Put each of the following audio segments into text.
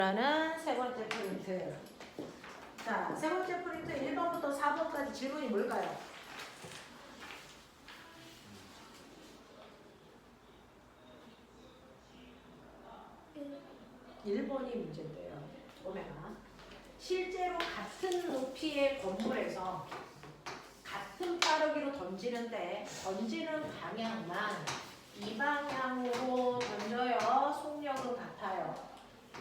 라는 세 번째 프린트. 자, 세 번째 프린트 1번부터 4번까지 질문이 뭘까요? 1번이 문제인데요. 보면 실제로 같은 높이의 건물에서 같은 빠르기로 던지는데 던지는 방향만 이 방향으로 던져요. 속력은 같아요.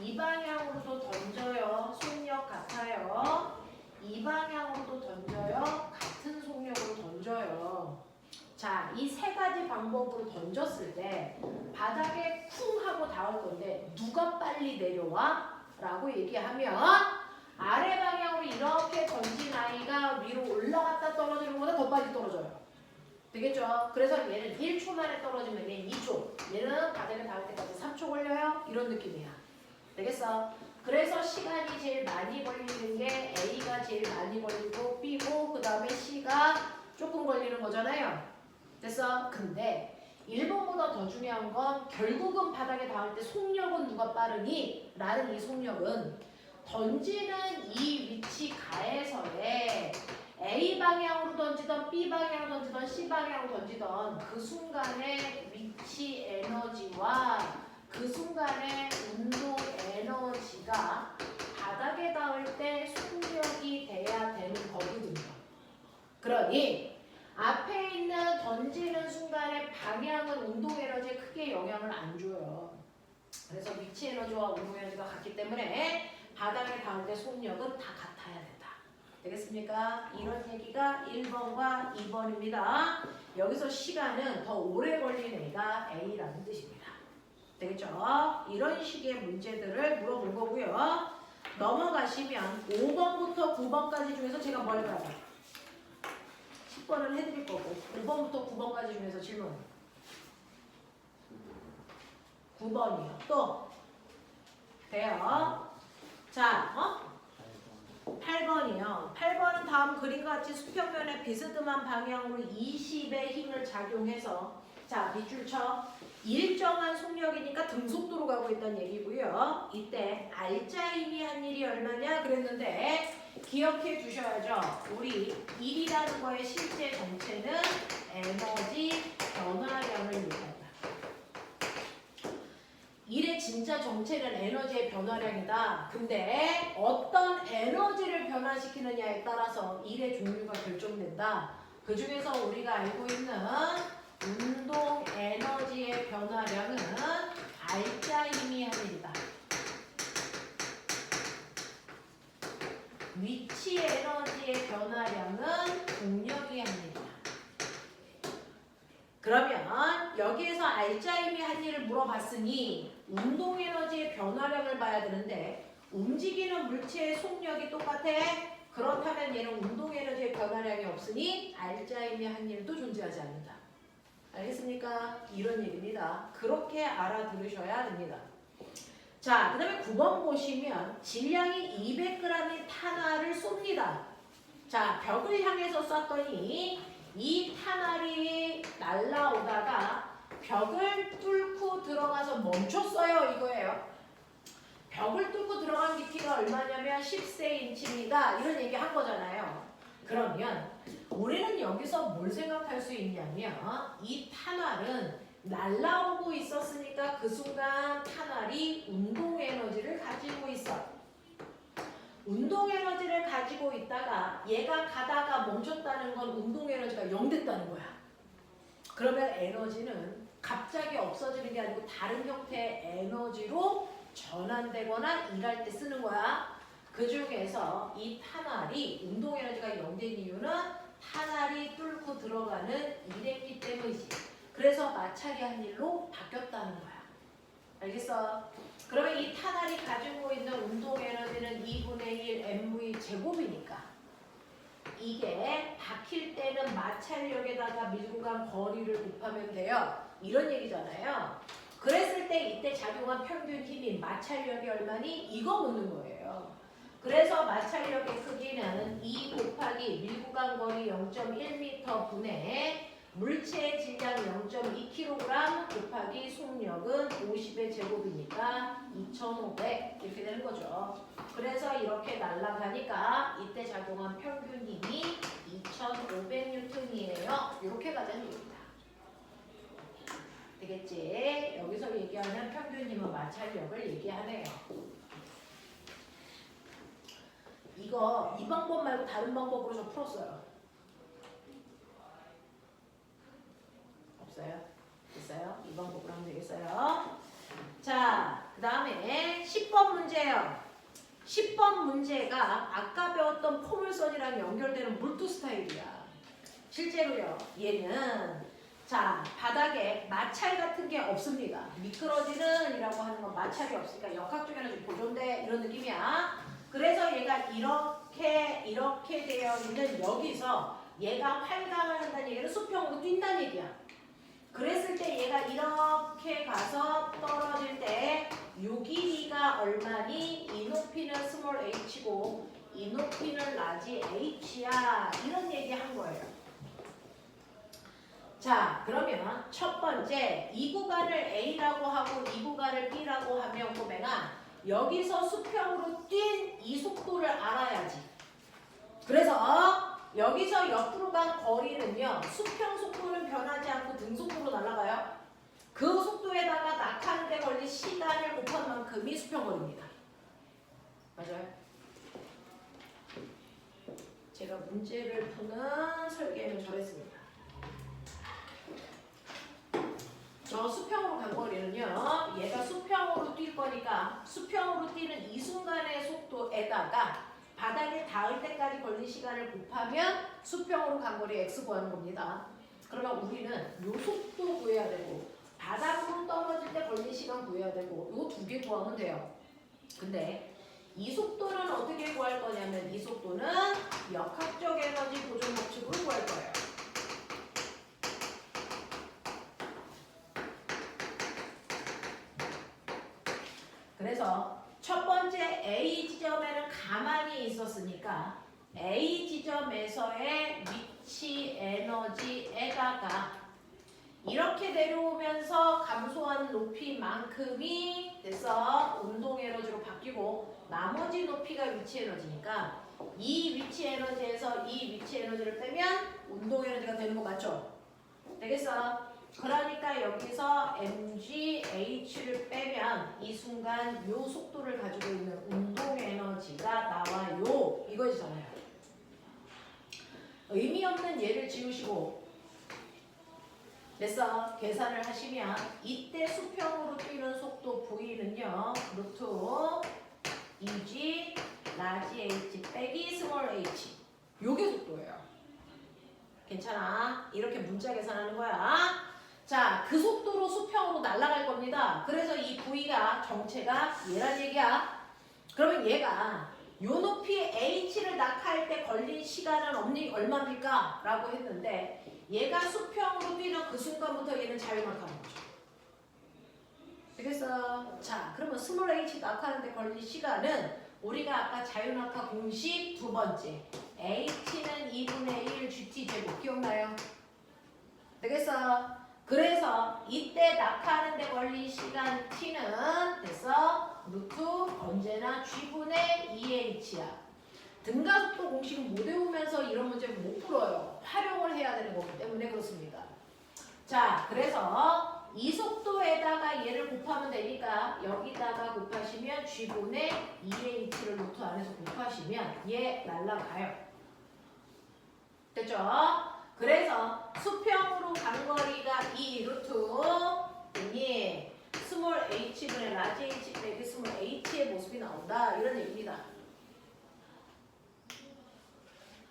이 방향으로도 던져요. 속력 같아요. 이 방향으로도 던져요. 같은 속력으로 던져요. 자, 이 세 가지 방법으로 던졌을 때 바닥에 쿵 하고 닿을 건데 누가 빨리 내려와? 라고 얘기하면 아래 방향으로 이렇게 던진 아이가 위로 올라갔다 떨어지는 것보다 더 빨리 떨어져요. 되겠죠? 그래서 얘는 1초 만에 떨어지면 얘는 2초, 얘는 바닥에 닿을 때까지 3초 걸려요. 이런 느낌이야. 되겠어? 그래서 시간이 제일 많이 걸리는 게 A가 제일 많이 걸리고 B고 그 다음에 C가 조금 걸리는 거잖아요. 됐어? 근데 1번보다 더 중요한 건 결국은 바닥에 닿을 때 속력은 누가 빠르니? 라는 이 속력은 던지는 이 위치 가에서의 A 방향으로 던지던 B 방향으로 던지던 C 방향으로 던지던 그 순간의 위치 에너지와 그 순간의 운동 에너지가 바닥에 닿을 때 속력이 돼야 되는 거거든요. 그러니 앞에 있는 던지는 순간의 방향은 운동 에너지에 크게 영향을 안 줘요. 그래서 위치 에너지와 운동 에너지가 같기 때문에 바닥에 닿을 때 속력은 다 같아야 된다. 되겠습니까? 이런 얘기가 1번과 2번입니다. 여기서 시간은 더 오래 걸린 애가 A라는 뜻입니다. 되겠죠? 이런 식의 문제들을 물어볼 거고요. 넘어가시면 5번부터 9번까지 중에서 제가 뭘 봐요? 10번을 해드릴 거고 5번부터 9번까지 중에서 질문 9번이요. 또 돼요? 자, 8번이요. 8번은 다음 그림과 같이 수평면에 비스듬한 방향으로 20의 힘을 작용해서 자, 밑줄 쳐. 일정한 속력이니까 등속도로 가고 있다는 얘기고요. 이때 알짜 힘이 한 일이 얼마냐 그랬는데 기억해 주셔야죠. 우리 1이라는 거의 실제 정체는 에너지 변화량을 얘기한다. 1의 진짜 정체는 에너지의 변화량이다. 근데 어떤 에너지를 변화시키느냐에 따라서 1의 종류가 결정된다. 그 중에서 우리가 알고 있는 운동 에너지의 변화량은 알짜 힘이 한 일이다. 위치 에너지의 변화량은 동력이 한 일이다. 그러면 여기에서 알짜 힘이 한 일을 물어봤으니 운동 에너지의 변화량을 봐야 되는데 움직이는 물체의 속력이 똑같아? 그렇다면 얘는 운동 에너지의 변화량이 없으니 알짜 힘이 한 일도 존재하지 않는다. 알겠습니까? 이런 얘기입니다. 그렇게 알아들으셔야 됩니다. 자, 그 다음에 9번 보시면 질량이 200g의 탄알을 쏩니다. 자, 벽을 향해서 쐈더니 이 탄알이 날라오다가 벽을 뚫고 들어가서 멈췄어요. 이거예요. 벽을 뚫고 들어간 깊이가 얼마냐면 10cm입니다. 이런 얘기 한 거잖아요. 그러면 우리는 여기서 뭘 생각할 수 있냐면 이 탄알은 날라오고 있었으니까 그 순간 탄알이 운동 에너지를 가지고 있어. 운동 에너지를 가지고 있다가 얘가 가다가 멈췄다는 건 운동 에너지가 0 됐다는 거야. 그러면 에너지는 갑자기 없어지는 게 아니고 다른 형태의 에너지로 전환되거나 일할 때 쓰는 거야. 그 중에서 이 탄알이 운동 에너지가 0 된 이유는 탄알이 뚫고 들어가는 일했기 때문이지. 그래서 마찰이 한 일로 바뀌었다는 거야. 알겠어? 그러면 이 탄알이 가지고 있는 운동 에너지는 2분의 1 mv 제곱이니까 이게 박힐 때는 마찰력에다가 밀고 간 거리를 곱하면 돼요. 이런 얘기잖아요. 그랬을 때 이때 작용한 평균 힘인 마찰력이 얼마니? 이거 묻는 거예요. 그래서 마찰력의 크기는 2 곱하기 밀고 간 거리 0.1m 분의 물체의 질량 0.2kg 곱하기 속력은 50의 제곱이니까 2500 이렇게 되는 거죠. 그래서 이렇게 날아가니까 이때 작용한 평균 힘이 2500N이에요. 이렇게 가자는 얘기입니다. 되겠지? 여기서 얘기하는 평균 힘은 마찰력을 얘기하네요. 이거 이 방법 말고 다른 방법으로 좀 풀었어요. 없어요? 있어요? 이 방법으로 하면 되겠어요? 자, 그 다음에 10번 문제예요. 10번 문제가 아까 배웠던 포물선이랑 연결되는 물두 스타일이야. 실제로요. 얘는 자, 바닥에 마찰 같은 게 없습니다. 미끄러지는 이라고 하는 건 마찰이 없으니까 역학적에는 좀 보존돼 이런 느낌이야. 그래서 얘가 이렇게 되어 있는 여기서 얘가 활강을 한다는 얘기는 수평으로 뛴다는 얘기야. 그랬을 때 얘가 이렇게 가서 떨어질 때 요 길이가 얼마니? 이 높이는 스몰 h고 이 높이는 라지 h야. 이런 얘기 한 거예요. 자, 그러면 첫 번째 이 구간을 A라고 하고 이 구간을 B라고 하면 꼬맹아 여기서 수평으로 뛴 이 속도를 알아야지. 그래서 여기서 옆으로 간 거리는요. 수평 속도는 변하지 않고 등속도로 날아가요. 그 속도에다가 낙하는 데 걸린 시간을 곱한 만큼이 수평 거리입니다. 맞아요? 제가 문제를 푸는 설계는 저랬습니다. 저 수평으로 간 거리는요. 얘가 수평으로 뛸 거니까 수평으로 뛰는 이 순간의 속도에다가 바닥에 닿을 때까지 걸린 시간을 곱하면 수평으로 간 거리 x 구하는 겁니다. 그러면 우리는 요 속도 구해야 되고 바닥으로 떨어질 때 걸린 시간 구해야 되고 요 두 개 구하면 돼요. 근데 이 속도는 어떻게 구할 거냐면 이 속도는 역학적 에너지 보존 법칙으로 구할 거예요. 그래서 첫 번째 A 지점에는 가만히 있었으니까 A 지점에서의 위치 에너지에다가 이렇게 내려오면서 감소한 높이만큼이 돼서 운동 에너지로 바뀌고 나머지 높이가 위치 에너지니까 이 위치 에너지에서 이 위치 에너지를 빼면 운동 에너지가 되는 거 맞죠? 되겠어? 그러니까 여기서 mgh를 빼면 이 순간 요 속도를 가지고 있는 운동 에너지가 나와요. 이거잖아요. 의미 없는 예를 지우시고 됐어. 계산을 하시면 이때 수평으로 뛰는 속도 V는요. 루트 2g 라지 h 빼기 스몰 h 요게 속도예요. 괜찮아? 이렇게 문자 계산하는 거야. 자, 그 속도로 수평으로 날아갈 겁니다. 그래서 이 V가 정체가 얘란 얘기야. 그러면 얘가 요 높이 h를 낙하할 때 걸린 시간은 얼마입니까? 라고 했는데 얘가 수평으로 뛰는 그 순간부터 얘는 자유낙하하는 거죠. 되겠어? 자, 그러면 스몰 h 낙하하는데 걸린 시간은 우리가 아까 자유낙하 공식 두 번째 h는 2분의 1 gt 제곱 기억나요? 되겠어? 그래서 이때 낙하하는데 걸린 시간 t는 됐어? 루트 언제나 g분의 2h야. 등가속도 공식은 못 외우면서 이런 문제를 못 풀어요. 활용을 해야 되는 거기 때문에 그렇습니다. 자, 그래서 이 속도에다가 얘를 곱하면 되니까 여기다가 곱하시면 g분의 2h를 루트 안에서 곱하시면 얘 날라가요. 됐죠? 그래서 수평으로 간 거리가 이 루트니 스몰 h분의 라지 h 빼기 스몰 h의 모습이 나온다. 이런 얘기입니다.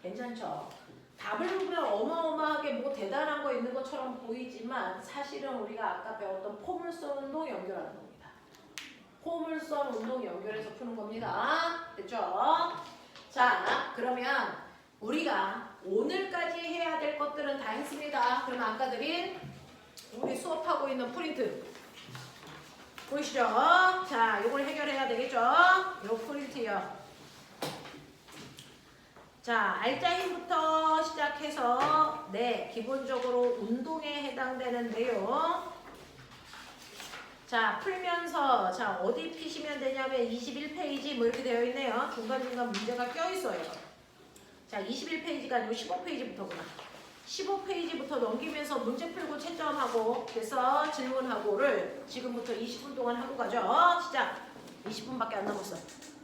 괜찮죠? 답을 보면 어마어마하게 뭐 대단한 거 있는 것처럼 보이지만 사실은 우리가 아까 배웠던 포물선 운동 연결하는 겁니다. 포물선 운동 연결해서 푸는 겁니다. 됐죠? 자, 그러면 우리가 오늘까지 해야 될 것들은 다 했습니다. 그러면 아까 드린 우리 수업하고 있는 프린트 보이시죠? 자, 이걸 해결해야 되겠죠? 요 프린트요. 자, 알짜힘부터 시작해서 네, 기본적으로 운동에 해당되는데요. 자, 풀면서 자, 어디 피시면 되냐면 21페이지 뭐 이렇게 되어 있네요. 중간중간 문제가 껴있어요. 자, 21페이지가 아니고 15페이지부터구나. 15페이지부터 넘기면서 문제 풀고 채점하고 그래서 질문하고를 지금부터 20분 동안 하고 가죠. 시작! 20분밖에 안 남았어.